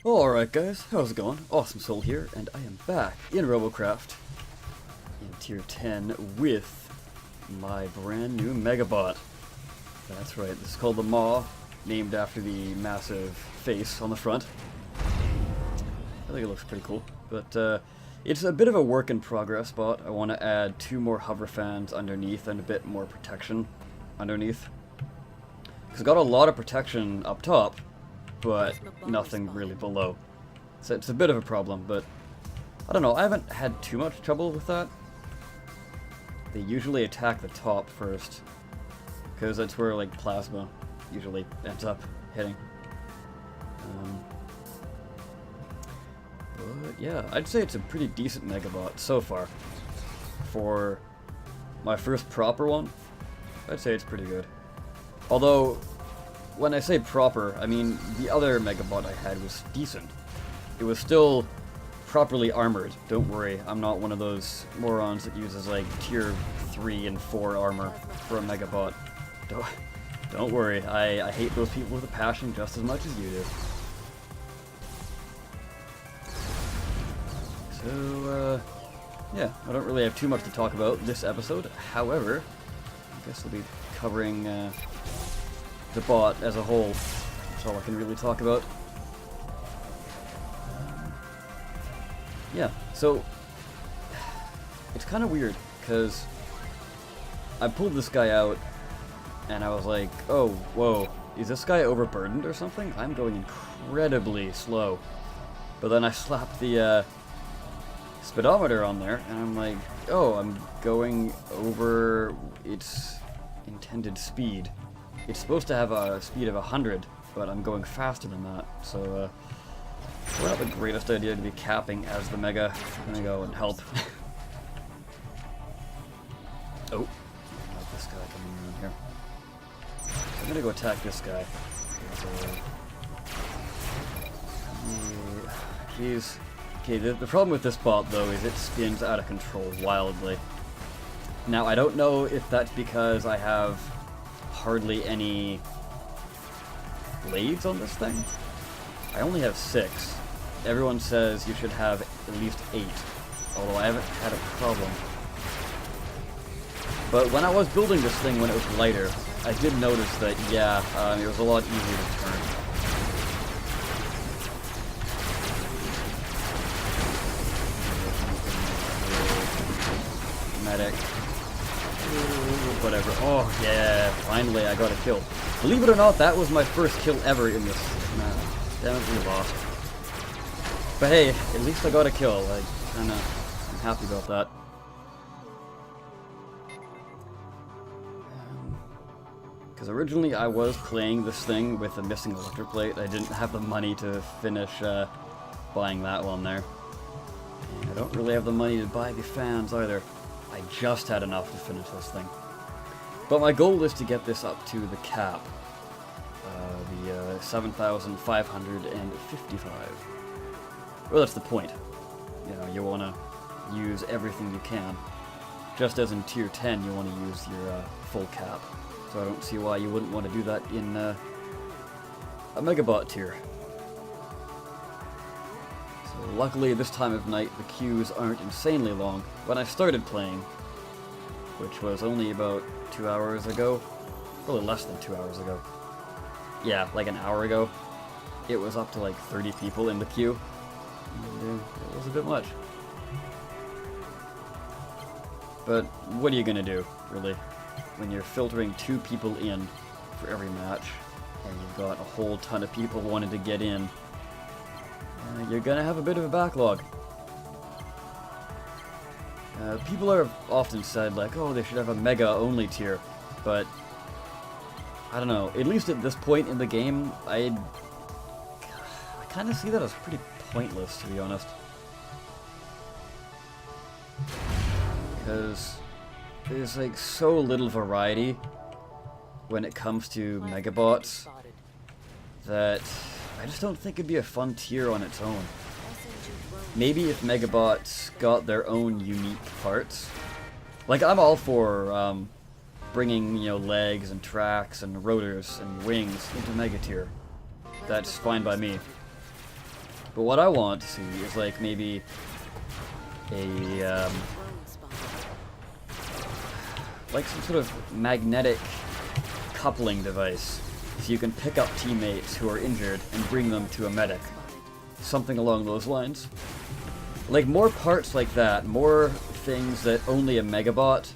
Alright guys, how's it going? Awesome Soul here, and I am back in Robocraft in Tier 10 with my brand new Megabot. That's right, this is called the Maw, named after the massive face on the front. I think it looks pretty cool, but it's a bit of a work in progress bot. I want to add 2 more hover fans underneath and a bit more protection underneath. Because I got a lot of protection up top, but nothing really below. So it's a bit of a problem, but I don't know, I haven't had too much trouble with that. They usually attack the top first, because that's where like plasma usually ends up hitting. But yeah, I'd say it's a pretty decent Megabot so far. For my first proper one, I'd say it's pretty good. Although, when I say proper, I mean the other Megabot I had was decent. It was still properly armored. Don't worry, I'm not one of those morons that uses like tier 3 and 4 armor for a Megabot. Don't worry, I hate those people with a passion just as much as you do. So, yeah, I don't really have too much to talk about this episode. However, I guess we'll be covering the bot as a whole. That's all I can really talk about. Yeah, so it's kind of weird because I pulled this guy out and I was like, oh, whoa, is this guy overburdened or something? I'm going incredibly slow. But then I slapped the speedometer on there and I'm like, oh, I'm going over its intended speed. It's supposed to have a speed of 100, but I'm going faster than that, so not the greatest idea to be capping as the Mega. I'm gonna go and help. Oh, I don't like this guy coming around here. I'm gonna go attack this guy. He's... Okay, the problem with this bot, though, is it spins out of control wildly. Now, I don't know if that's because I have hardly any blades on this thing. I only have 6. Everyone says you should have at least 8, although I haven't had a problem. But when I was building this thing when it was lighter, I did notice that, yeah, it was a lot easier to turn. Medic. Whatever. Oh, yeah, finally I got a kill. Believe it or not, that was my first kill ever in this match. Damn it, we lost. But hey, at least I got a kill. I'm happy about that. Because originally I was playing this thing with a missing electroplate. I didn't have the money to finish buying that one there. And I don't really have the money to buy the fans either. I just had enough to finish this thing. But my goal is to get this up to the cap. The 7,555. Well, that's the point. You know, you want to use everything you can. Just as in tier 10, you want to use your full cap. So I don't see why you wouldn't want to do that in a Megabot tier. So luckily, this time of night, the queues aren't insanely long. When I started playing, which was only about 2 hours ago, probably less than 2 hours ago. Yeah, like an hour ago, it was up to like 30 people in the queue. And, it was a bit much. But what are you gonna do, really? When you're filtering 2 people in for every match, and you've got a whole ton of people wanting to get in, you're gonna have a bit of a backlog. People have often said, like, oh, they should have a Mega-only tier, but I don't know, at least at this point in the game, I kind of see that as pretty pointless, to be honest. Because there's like so little variety when it comes to Megabots that I just don't think it'd be a fun tier on its own. Maybe if Megabots got their own unique parts. Like, I'm all for bringing, you know, legs and tracks and rotors and wings into Mega tier. That's fine by me. But what I want to see is like maybe a like some sort of magnetic coupling device, so you can pick up teammates who are injured and bring them to a medic. Something along those lines. Like more parts like that, more things that only a Megabot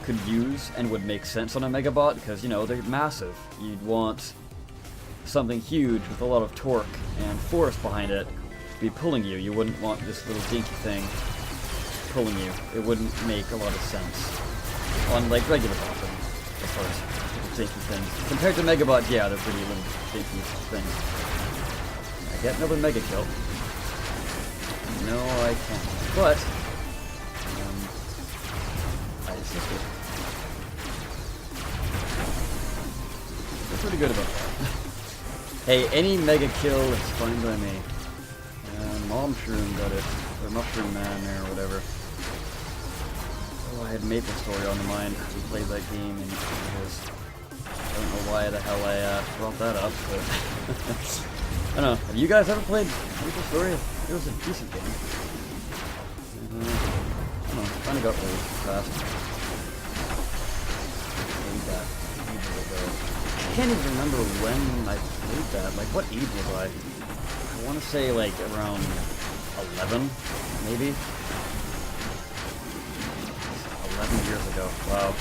could use and would make sense on a Megabot, because, you know, they're massive. You'd want something huge with a lot of torque and force behind it to be pulling you. You wouldn't want this little dinky thing pulling you. It wouldn't make a lot of sense on, like, regular bots, of course, little dinky things. Compared to Megabot, yeah, they're pretty little dinky things. I get another mega kill. No, I can't. But I assisted. Feel pretty good about that. Hey, any mega kill is fine by me. Momshroom got it, or Mushroom Man there, or whatever. Oh, I had Maple Story on the mind. We played that game, and it was. I don't know why the hell I brought that up, but. I don't know, have you guys ever played Maple Story? It was a decent game. I don't know, kinda got old fast. Played that ages ago. I can't even remember when I played that. Like, what age was I? I want to say, like, around 11, maybe? 11 years ago. Wow.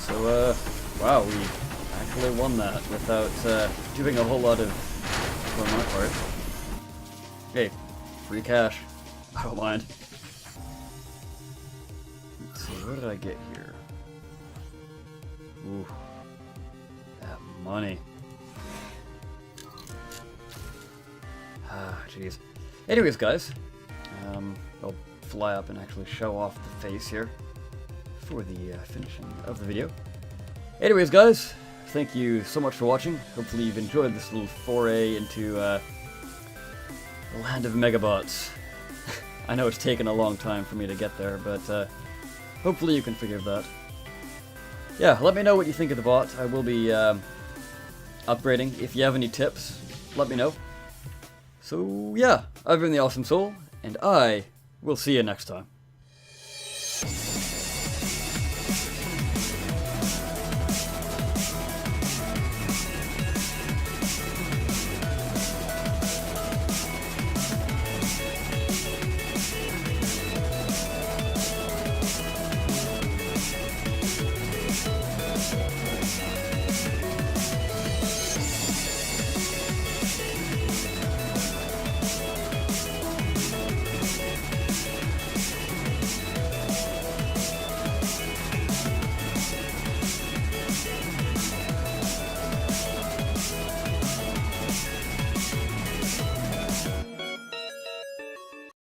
So, wow, we actually won that without doing a whole lot of on my part. Hey, free cash. I don't mind. Let's see, what did I get here? Ooh, that money. Ah, jeez. Anyways, guys, I'll fly up and actually show off the face here for the finishing of the video. Anyways, guys, thank you so much for watching. Hopefully you've enjoyed this little foray into the land of Megabots. I know it's taken a long time for me to get there, but hopefully you can forgive that. Yeah, let me know what you think of the bot. I will be upgrading. If you have any tips, let me know. So yeah, I've been the Awesome Soul, and I will see you next time.